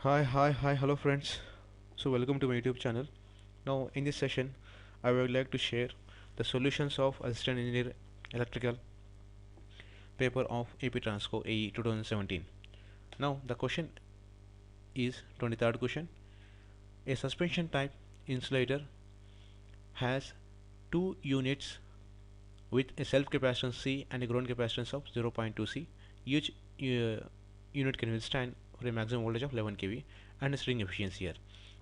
Hi, hello friends. So welcome to my YouTube channel. Now in this session, I would like to share the solutions of Assistant Engineer Electrical paper of AP Transco AE 2017. Now the question is 23rd question. A suspension type insulator has two units with a self capacitance C and a ground capacitance of 0.2 C. Each unit can withstand for a maximum voltage of 11 kV and a string efficiency here.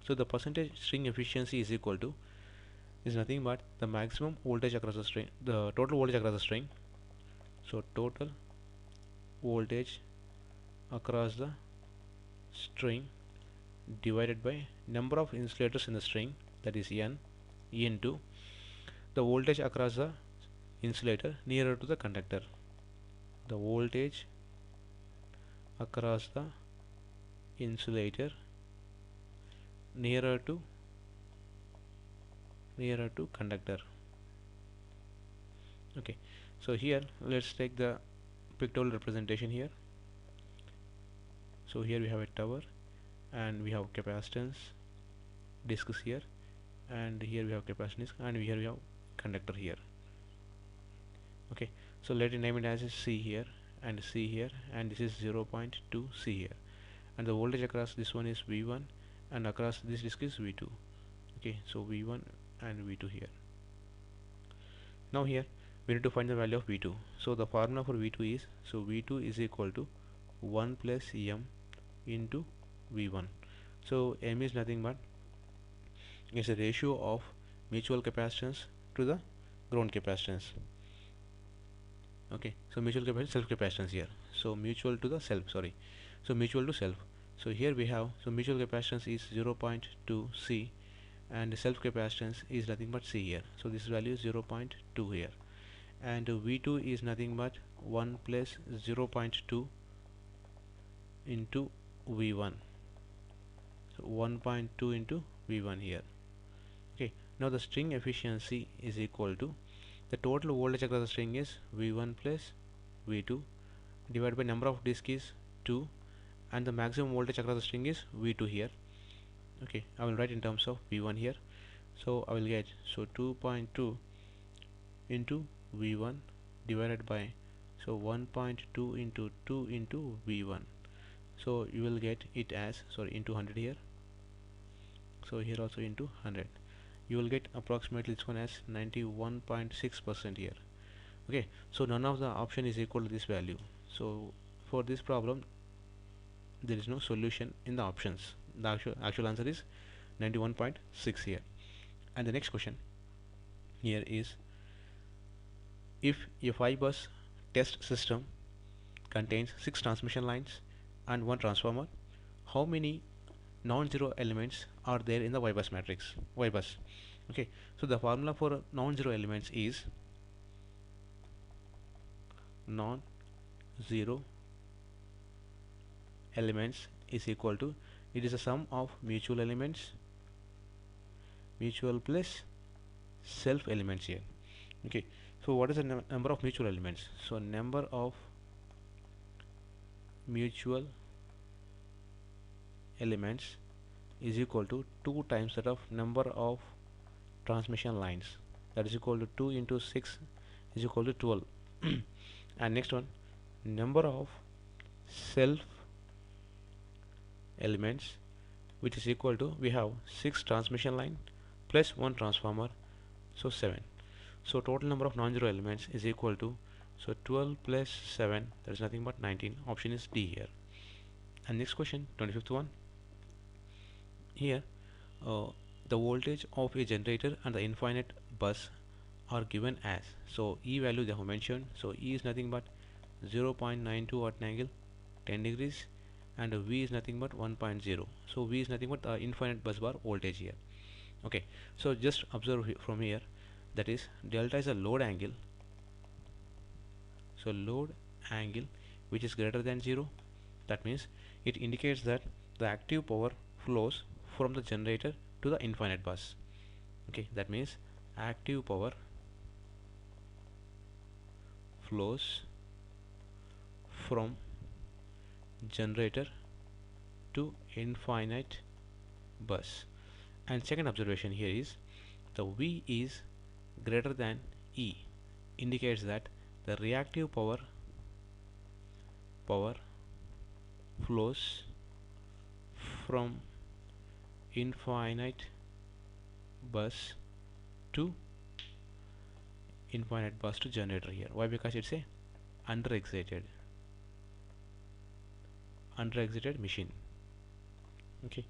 So the percentage string efficiency is equal to is nothing but the maximum voltage across the string, the total voltage across the string. So total voltage across the string divided by number of insulators in the string, that is N, into the voltage across the insulator nearer to the conductor. The voltage across the insulator nearer to conductor. Okay, so here let's take the pictorial representation here. So here we have a tower and we have capacitance discs here, and here we have capacitance and here we have conductor here. Okay, so let it name it as C here and C here, and this is 0.2 C here, and the voltage across this one is V1 and across this disc is V2. Okay, so V1 and V2 here. Now here we need to find the value of V2. So the formula for V2 is, so V2 is equal to 1 plus M into V1. So M is nothing but is a ratio of mutual capacitance to the ground capacitance. Okay, so mutual capacitance, self capacitance here. So mutual to the self, sorry. So mutual to self. So here we have, so mutual capacitance is 0.2 C and self capacitance is nothing but C here. So this value is 0.2 here, and V2 is nothing but 1 plus 0.2 into V1. So 1.2 into V1 here. Okay, now the string efficiency is equal to the total voltage across the string is V1 plus V2 divided by number of discs is 2, and the maximum voltage across the string is V2 here. Okay, I will write in terms of V1 here. So I will get, so 2.2 into V1 divided by, so 1.2 into 2 into V1. So you will get it as, sorry, into 100 here. So here also into 100. You will get approximately this one as 91.6% here. Okay, so none of the option is equal to this value. So for this problem there is no solution in the options. The actual answer is 91.6 here. And the next question here is, if a 5-bus test system contains 6 transmission lines and 1 transformer, how many non-zero elements are there in the Y-bus matrix? Y-bus. Okay, so the formula for non-zero elements is non-zero elements is equal to, it is a sum of mutual elements, mutual plus self elements here. Okay, so what is the number of mutual elements? So number of mutual elements is equal to 2 times that of number of transmission lines, that is equal to 2 into 6 is equal to 12. And next one, number of self elements, which is equal to, we have 6 transmission line plus 1 transformer, so 7. So total number of non-zero elements is equal to, so 12 plus 7, that is nothing but 19. Option is D here. And next question, 25th one. Here the voltage of a generator and the infinite bus are given as, so E value they have mentioned. So E is nothing but 0.92 at an angle 10 degrees, and V is nothing but 1.0. So V is nothing but infinite bus bar voltage here. Okay, so just observe from here, that is delta is a load angle. So load angle which is greater than 0, that means it indicates that the active power flows from the generator to the infinite bus. Okay, that means active power flows from generator to infinite bus. And second observation here is the V is greater than E, indicates that the reactive power flows from infinite bus to generator here. Why? Because it's a under excited machine. Okay,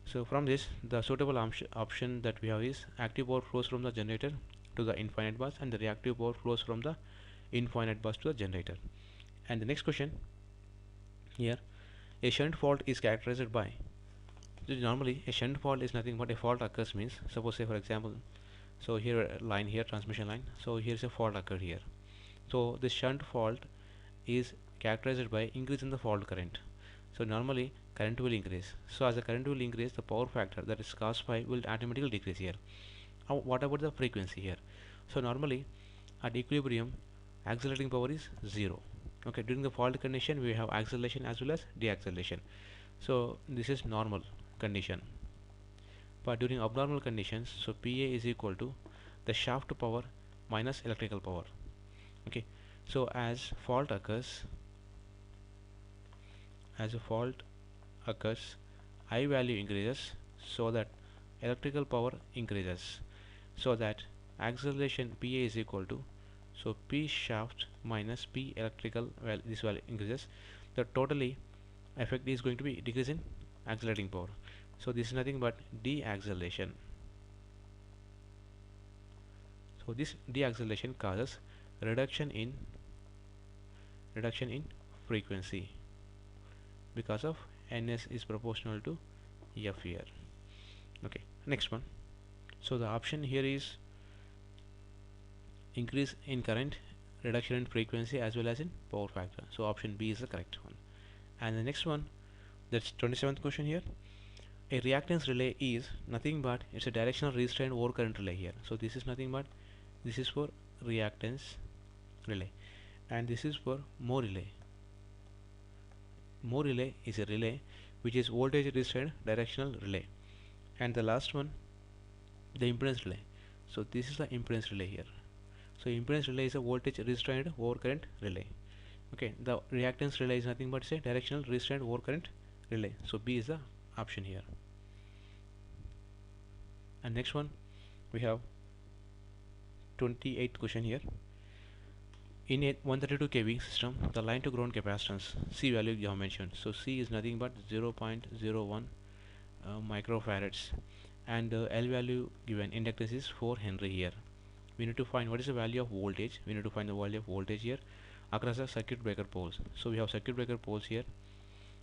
so from this the suitable option that we have is active power flows from the generator to the infinite bus, and the reactive power flows from the infinite bus to the generator. And the next question here, a shunt fault is characterized by. So normally a shunt fault is nothing but a fault occurs means, suppose say for example, so here a line here, transmission line, so here is a fault occurred here. So the shunt fault is characterized by increase in the fault current. So normally current will increase. So as the current will increase, the power factor, that is cos phi, will automatically decrease here. What about the frequency here? So normally at equilibrium accelerating power is 0. Okay, during the fault condition we have acceleration as well as deacceleration. So this is normal condition. But during abnormal conditions, so PA is equal to the shaft power minus electrical power. Okay, so as a fault occurs, I value increases, so that electrical power increases, so that acceleration PA is equal to, so P shaft minus P electrical, well, this value increases, the totally effect is going to be decrease in accelerating power. So this is nothing but deacceleration. So this deacceleration causes reduction in frequency, because of ns is proportional to f here. Okay, next one. So the option here is increase in current, reduction in frequency, as well as in power factor. So option B is the correct one. And the next one, that's 27th question here. A reactance relay is nothing but it's a directional restrained overcurrent relay here. So this is nothing but this is for reactance relay, and this is for Moore relay. Moore relay is a relay which is voltage restrained directional relay. And the last one, the impedance relay. So this is the impedance relay here. So impedance relay is a voltage restrained overcurrent relay. Okay, the reactance relay is nothing but say directional restrained overcurrent relay. So B is the option here. And next one, we have 28th question here. In a 132 kV system, the line to ground capacitance C value you have mentioned. So C is nothing but 0.01 microfarads, and L value given, inductance is 4 Henry here. We need to find what is the value of voltage. We need to find the value of voltage here across the circuit breaker poles. So we have circuit breaker poles here.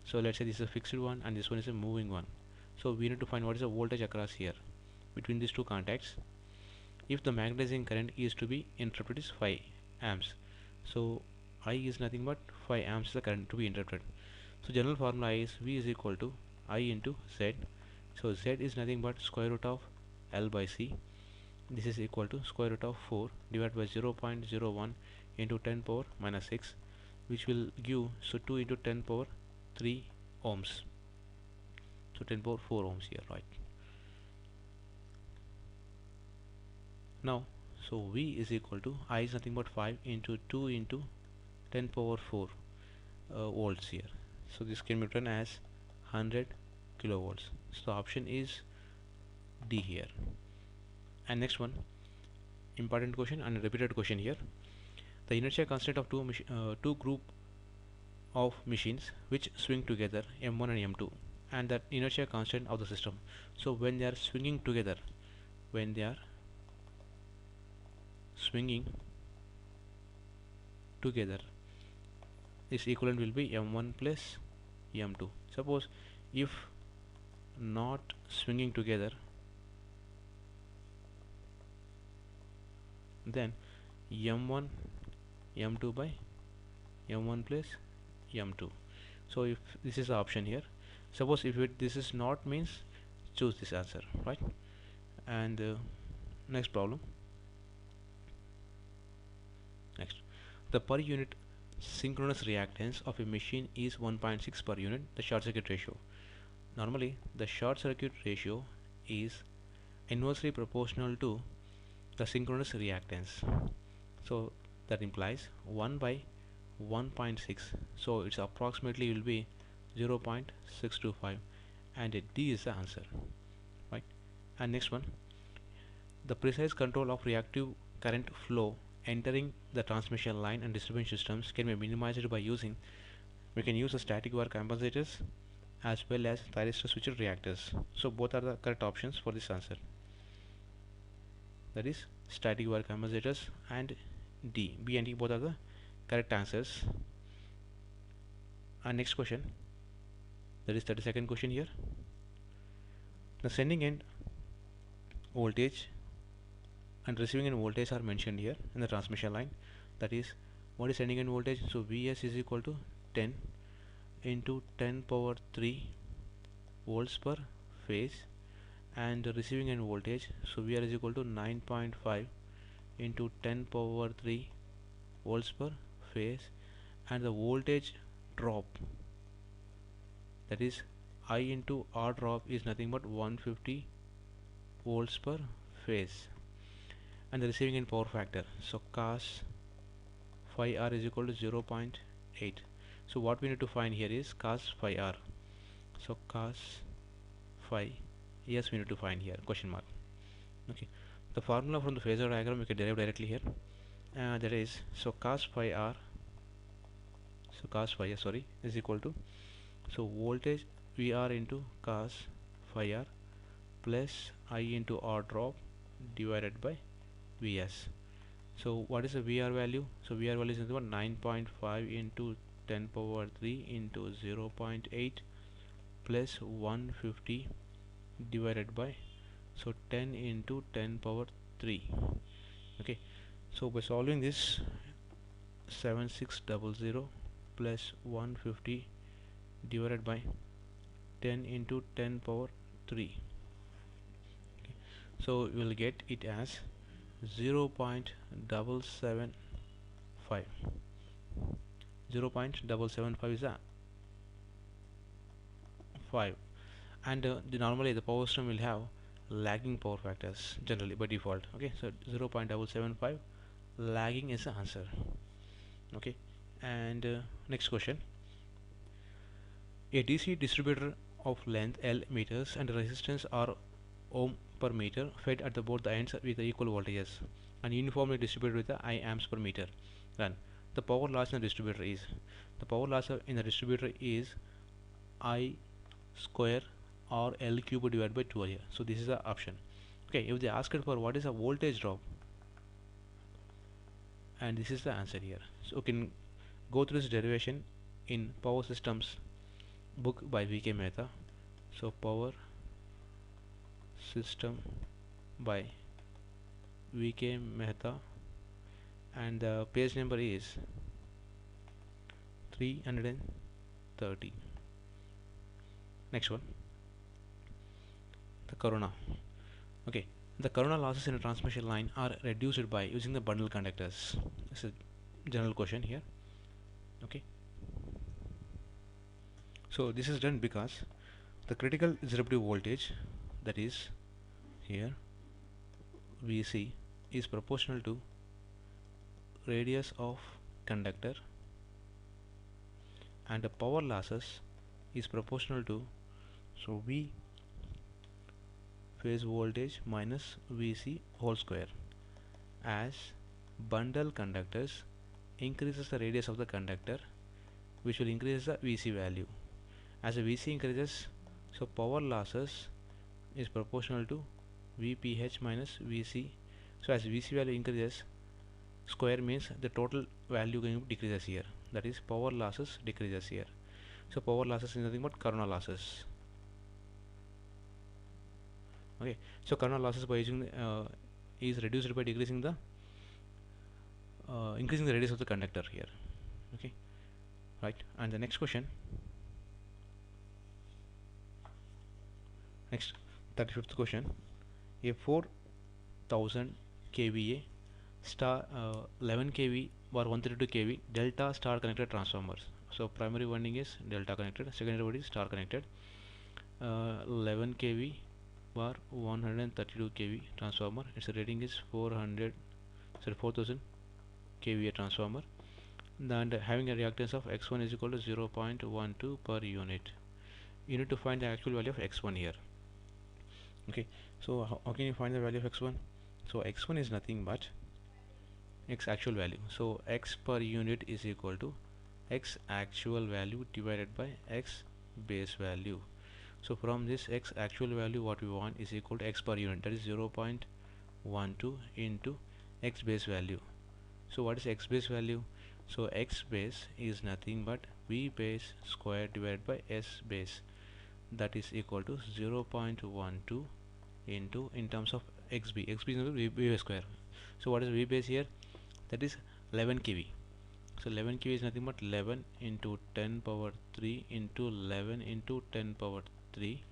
So let's say this is a fixed one and this one is a moving one. So we need to find what is the voltage across here between these two contacts. If the magnetizing current is to be interpreted is 5 amps, so I is nothing but 5 amps is the current to be interpreted. So general formula is V is equal to I into Z. So Z is nothing but square root of L by C. This is equal to square root of 4 divided by 0.01 into 10 power minus 6, which will give, so 2 into 10 power 3 ohms. So 10 power 4 ohms here, right? Now, so V is equal to I is nothing but 5 into 2 into 10 power 4 volts here. So this can be written as 100 kilovolts. So the option is D here. And next one, important question and repeated question here. The inertia constant of two group of machines which swing together, M1 and M2, and that inertia constant of the system. So when they are swinging together, its equivalent will be M1 plus M2. Suppose if not swinging together, then M1 M2 by M1 plus M2. So if this is the option here, suppose if this is not, means choose this answer, right? And next problem. Next, the per unit synchronous reactance of a machine is 1.6 per unit, the short circuit ratio. Normally, the short circuit ratio is inversely proportional to the synchronous reactance. So that implies 1 by 1.6. So it's approximately will be 0.625, and D is the answer, right? And next one, the precise control of reactive current flow entering the transmission line and distribution systems can be minimized by using, we can use the static wire compensators as well as thyristor switched reactors. So both are the correct options for this answer, that is static wire compensators and D. B and D both are the correct answers. And next question, that is 32nd question here. The sending end voltage and receiving end voltage are mentioned here in the transmission line. That is, what is sending end voltage? So Vs is equal to 10 into 10 power 3 volts per phase, and the receiving end voltage, so Vr is equal to 9.5 into 10 power 3 volts per phase, and the voltage drop, that is I into R drop, is nothing but 150 volts per phase, and the receiving end power factor, so cos phi r is equal to 0.8. so what we need to find here is cos phi r. So cos phi, yes, we need to find here, question mark. Okay, the formula from the phasor diagram we can derive directly here, that is, so cos phi r, so cos phi, sorry, is equal to, so voltage VR into cos phi r plus I into R drop divided by Vs. So what is the VR value? So VR value is 9.5 into 10 power 3 into 0.8 plus 150 divided by, so 10 into 10 power 3. Okay, so by solving this, 7600 plus 150 divided by 10 into 10 power 3. Okay, so we will get it as 0.775. 0.775 is a 5, and normally the power system will have lagging power factors generally by default. Okay, so 0.775 lagging is the answer. Okay, and next question, a DC distributor of length L meters and resistance R ohm per meter fed at both the ends with the equal voltages and uniformly distributed with the I amps per meter. Then the power loss in the distributor is, the power loss in the distributor is I square or L cube divided by 2 here. So this is the option. Okay, if they ask it for what is a voltage drop, and this is the answer here. So you can go through this derivation in power systems book by VK Mehta. So power system by VK Mehta, and the page number is 330. Next one, the corona. Okay, the corona losses in a transmission line are reduced by using the bundle conductors. This is a general question here. Okay, so this is done because the critical disruptive voltage, that is here Vc, is proportional to radius of conductor, and the power losses is proportional to, so V phase voltage minus Vc whole square, as bundle conductors increases the radius of the conductor, which will increase the Vc value. As the Vc increases, so power losses is proportional to Vph minus Vc. So as Vc value increases, square means the total value going to decreases here, that is power losses decreases here. So power losses is nothing but corona losses. Okay, so corona losses by using is reduced by decreasing the increasing the radius of the conductor here. Okay, right, and the next question, next 35th question, a 4000 kVA star 11 kV bar 132 kV delta star connected transformers. So primary winding is delta connected, secondary winding is star connected. 11 kV bar 132 kV transformer. Its rating is 4000 kVA transformer, and having a reactance of x1 is equal to 0.12 per unit. You need to find the actual value of x1 here. Okay, so how can you find the value of x1? So x1 is nothing but x actual value. So x per unit is equal to x actual value divided by x base value. So from this x actual value, what we want is equal to x per unit, that is 0.12 into x base value. So what is x base value? So x base is nothing but v base square divided by s base, that is equal to 0.12 into, in terms of xb is v base square. So what is v base here? That is 11 kV. So 11 kV is nothing but 11 into 10 power 3 into 11 into 10 power 3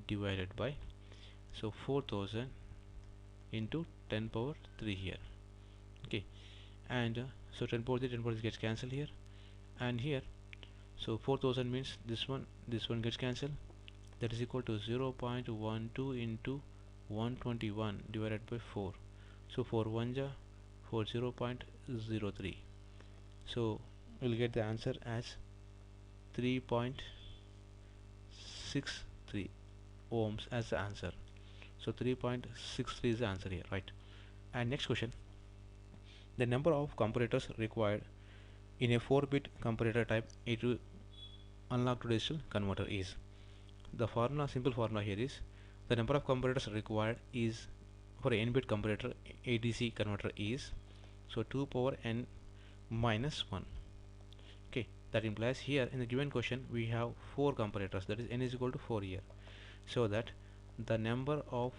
divided by, so 4000 into 10 power 3 here. Okay, and so 10 power 3 gets cancelled here, and here, so 4000 means this one gets cancelled, that is equal to 0.12 into 121 divided by 4. So 4 1 ja for 0.03. So we'll get the answer as 3.63 ohms as the answer. So 3.63 is the answer here, right? And next question, the number of comparators required in a 4-bit comparator type A to analog to digital converter is. The formula, simple formula here is, the number of comparators required is for a n-bit comparator ADC converter is, so 2 power n minus 1. Okay, that implies here in the given question we have 4 comparators, that is n is equal to 4 here, so that the number of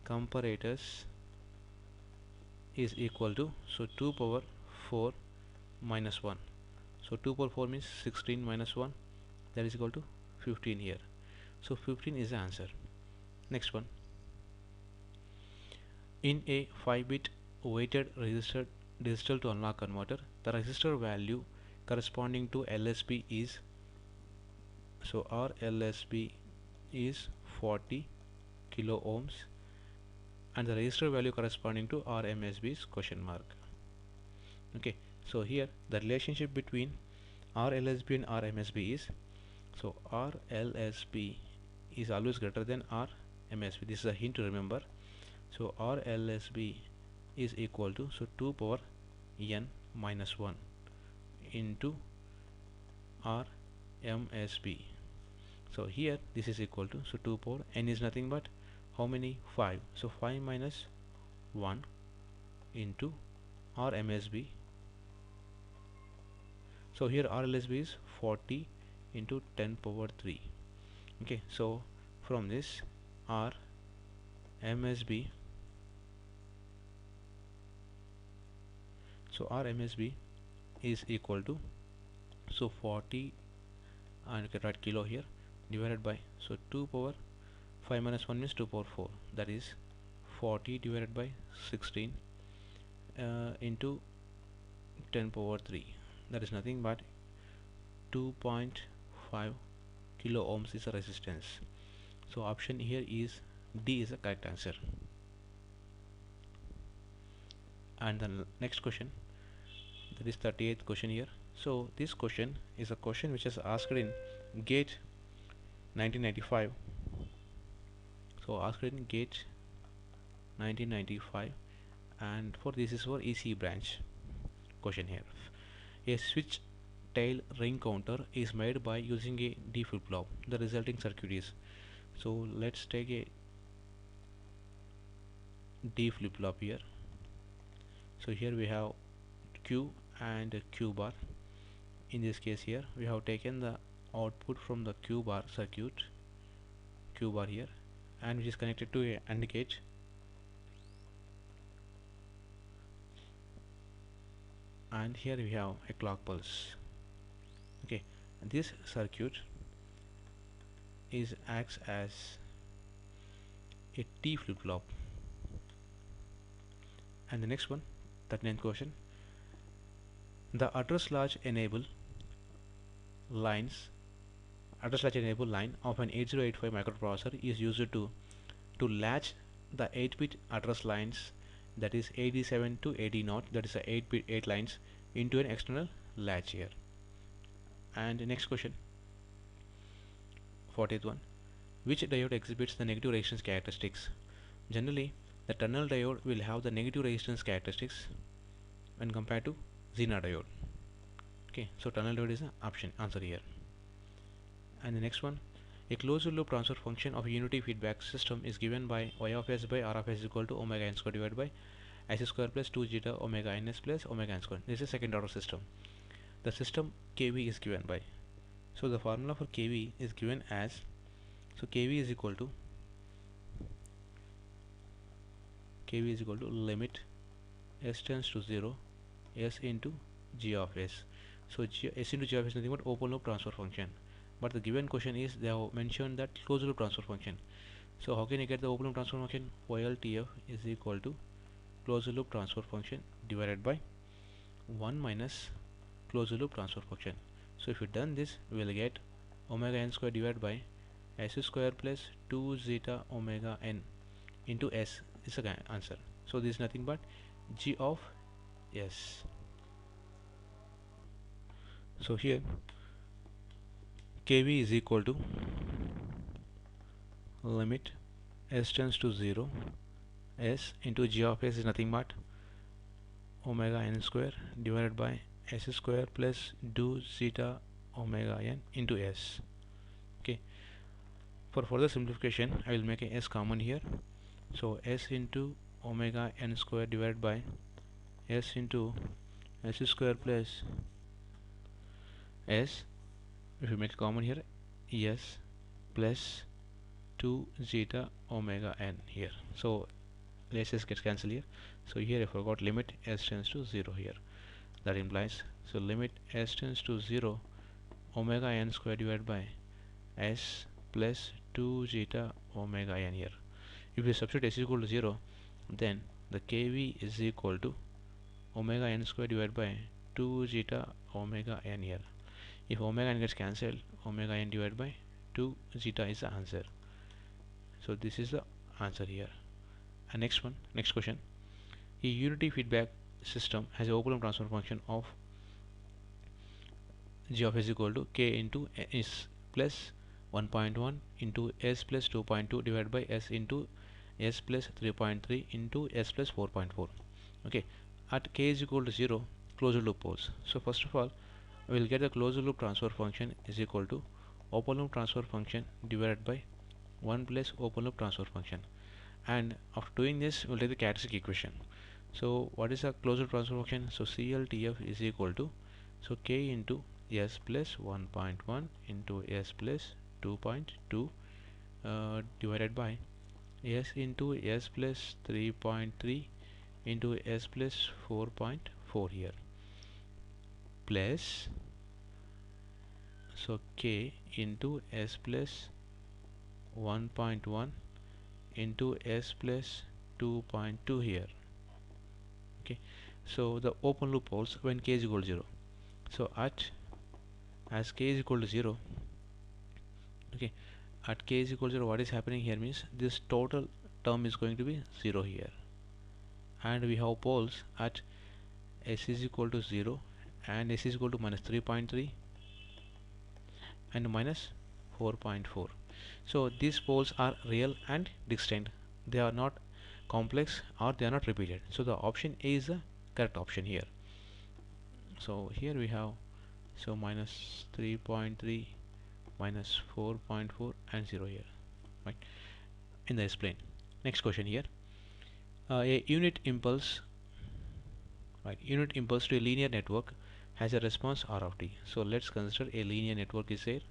comparators is equal to, so 2 power 4 minus 1. So 2 power 4 means 16 minus 1, that is equal to 15 here. So 15 is the answer. Next one, in a 5-bit weighted resistor digital to analog converter, the resistor value corresponding to LSB is, so our LSB is 40 kilo ohms, and the resistor value corresponding to RMSB is question mark. Okay, so here the relationship between RLSB and RMSB is, so RLSB is always greater than RMSB. This is a hint to remember. So RLSB is equal to, so 2 power n minus 1 into RMSB. So here this is equal to, so 2 power n is nothing but how many? 5. So 5 minus 1 into RMSB. So here RLSB is 40 into 10 power 3. Okay, so from this RMSB, so RMSB is equal to, so 40, and you can write kilo here, divided by, so 2 power 5 minus 1 means 2 power 4, that is 40 divided by 16 into 10 power 3, that is nothing but 2.5 kilo ohms is a resistance. So option here is D is the correct answer. And the next question, that is 38th question here. So this question is a question which is asked in GATE 1995. So asked in GATE 1995, and for this is for EC branch question here. A switch tail ring counter is made by using a D flip-flop. The resulting circuit is, so let's take a D flip-flop here. So here we have Q and Q bar. In this case here we have taken the output from the Q bar circuit, Q bar here, and which is connected to a AND gate, and here we have a clock pulse. Okay, and this circuit acts as a T flip-flop. And the next one, 39th question. The address large enable lines line of an 8085 microprocessor is used to latch the 8-bit address lines, that is 87 to 80, that is the 8 lines, into an external latch here. And the next question, 40th one. Which diode exhibits the negative resistance characteristics? Generally, the tunnel diode will have the negative resistance characteristics when compared to Zener diode. Okay, so tunnel diode is the answer here. And the next one, a closed loop transfer function of a unity feedback system is given by y of s by r of s equal to omega n square divided by s square plus 2 zeta omega ns plus omega n square. This is a second order system. The system kV is given by, so the formula for kV is given as, so kV is equal to limit s tends to 0 s into g of s. So s into g of s is nothing but open loop transfer function, but the given question is they have mentioned that closed loop transfer function. So how can you get the open loop transfer function? YLTF is equal to closed loop transfer function divided by 1 minus closed loop transfer function. So if you done this, we will get omega n square divided by s square plus 2 zeta omega n into s is the answer. So this is nothing but g of s. So here kV is equal to limit s tends to 0 s into g of s is nothing but omega n square divided by s square plus 2 zeta omega n into s. Okay, for further simplification I will make a s common here. So s into omega n square divided by s into s square plus s, if you make a common here, s plus 2 zeta omega n here. So let's just get cancelled here. So here I forgot limit s tends to 0 here. That implies, so limit s tends to 0 omega n square divided by s plus 2 zeta omega n here. If you substitute s equal to 0, then the kV is equal to omega n square divided by 2 zeta omega n here. If omega n gets cancelled, omega n divided by 2 zeta is the answer. So this is the answer here. And next question. A unity feedback system has a open loop transfer function of g of s equal to k into s plus 1.1 into s plus 2.2 divided by s into s plus 3.3 into s plus 4.4. Okay, at k is equal to 0, closed loop poles. So first of all, we will get the closed loop transfer function is equal to open loop transfer function divided by 1 plus open loop transfer function. And after doing this, we will take the characteristic equation. So what is a closed loop transfer function? So CLTF is equal to, so k into s plus 1.1 into s plus 2.2 divided by s into s plus 3.3 into s plus 4.4 here, plus, so k into s plus 1.1 into s plus 2.2 here. Okay, so the open loop poles when k is equal to 0. So as k is equal to 0, okay, at k is equal to 0, what is happening here means this total term is going to be 0 here, and we have poles at s is equal to 0 and s is equal to minus 3.3 and minus 4.4. So these poles are real and distinct. They are not complex or they are not repeated. So the option A is the correct option here. So here we have, so minus 3.3, minus 4.4 and 0 here, right, in the explain. Next question here. A unit impulse to a linear network has a response r of t. So let's consider a linear network is there.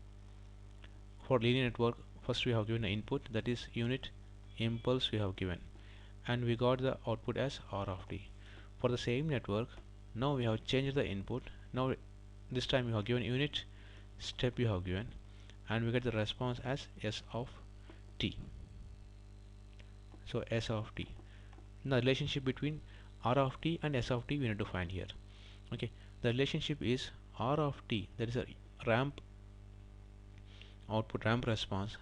For linear network, first we have given an input, that is unit impulse we have given, and we got the output as r of t. For the same network, now we have changed the input. Now this time we have given unit step we have given, and we get the response as s of t. So s of t. The relationship between R of t and S of t we need to find here. Okay, the relationship is R of t, that is a ramp output ramp response,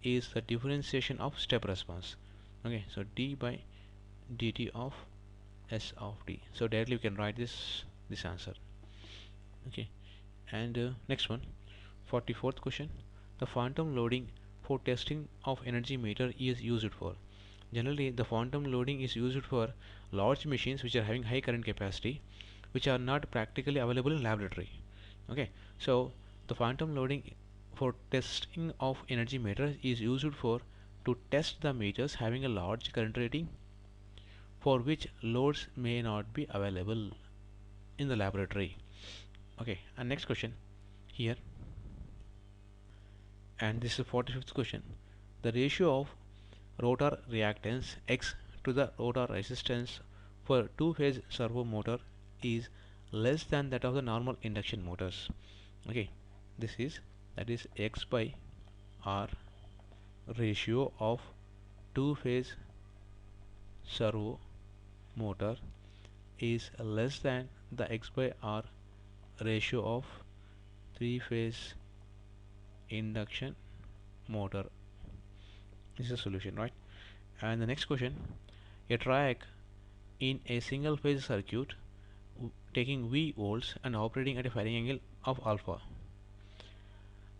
is the differentiation of step response. Okay, so d by dt of S of t. So directly we can write this answer. Okay, and next one, 44th question. The phantom loading for testing of energy meter is used for. Generally, the phantom loading is used for large machines which are having high current capacity, which are not practically available in laboratory. Okay, so the phantom loading for testing of energy meter is used for to test the meters having a large current rating for which loads may not be available in the laboratory. Okay, and next question here, and this is 45th question. The ratio of rotor reactance X to the rotor resistance for two-phase servo motor is less than that of the normal induction motors. Okay, that is X by R ratio of two-phase servo motor is less than the X by R ratio of three-phase induction motor. This is a solution, right? And the next question, a track in a single phase circuit taking V volts and operating at a firing angle of alpha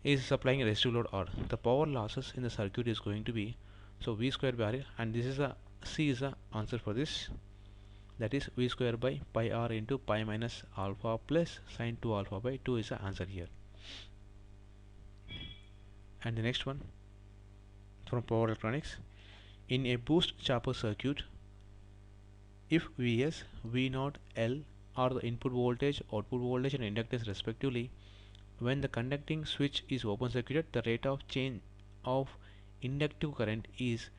is supplying a resistive load R. The power losses in the circuit is going to be, so V square by R, and this is the C is the answer for this, that is V square by pi R into pi minus alpha plus sine 2 alpha by 2 is the answer here. And the next one from power electronics, in a boost chopper circuit, if Vs, V0, L are the input voltage, output voltage and inductance respectively, when the conducting switch is open circuited, the rate of change of inductive current is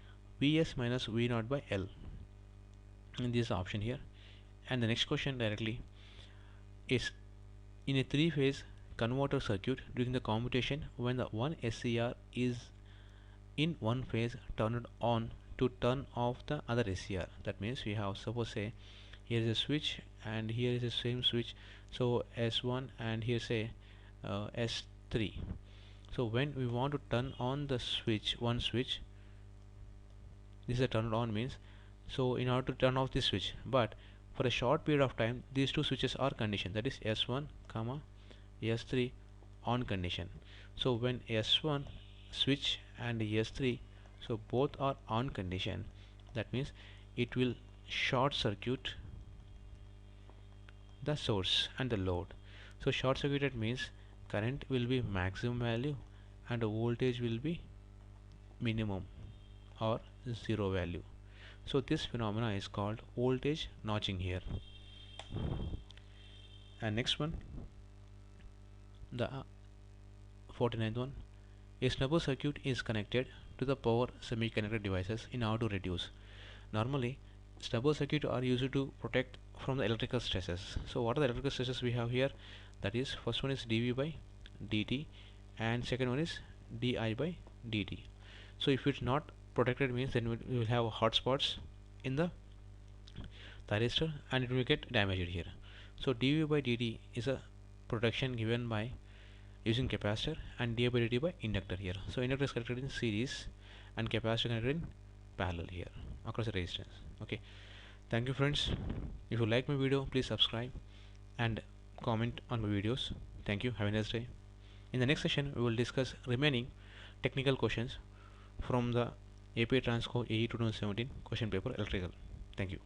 Vs minus V0 by L. And this is the option here. And the next question directly is, in a three-phase converter circuit during the commutation, when the one SCR is in one phase turned on to turn off the other SCR. That means we have, suppose say here is a switch and here is the same switch, so S1 and here say S3. So when we want to turn on the switch, one switch, this is a turn on means, so in order to turn off this switch, but for a short period of time these two switches are conditioned, that is S1 comma S3 on condition. So when S1 switch and S3, so both are on condition, that means it will short circuit the source and the load. So short circuited means current will be maximum value and the voltage will be minimum or zero value. So this phenomena is called voltage notching here. And next one, the 49th one, a snubber circuit is connected to the power semiconductor devices in order to reduce. Normally snubber circuit are used to protect from the electrical stresses. So what are the electrical stresses we have here? That is, first one is dV by dt and second one is di by dt. So if it's not protected means then we will have hot spots in the thyristor and it will get damaged here. So dV by dt is a protection given by using capacitor and di by dt by inductor here. So inductor is connected in series and capacitor connected in parallel here across the resistance. Okay, thank you friends. If you like my video, please subscribe and comment on my videos. Thank you. Have a nice day. In the next session we will discuss remaining technical questions from the API Transco AE 2017 question paper electrical. Thank you.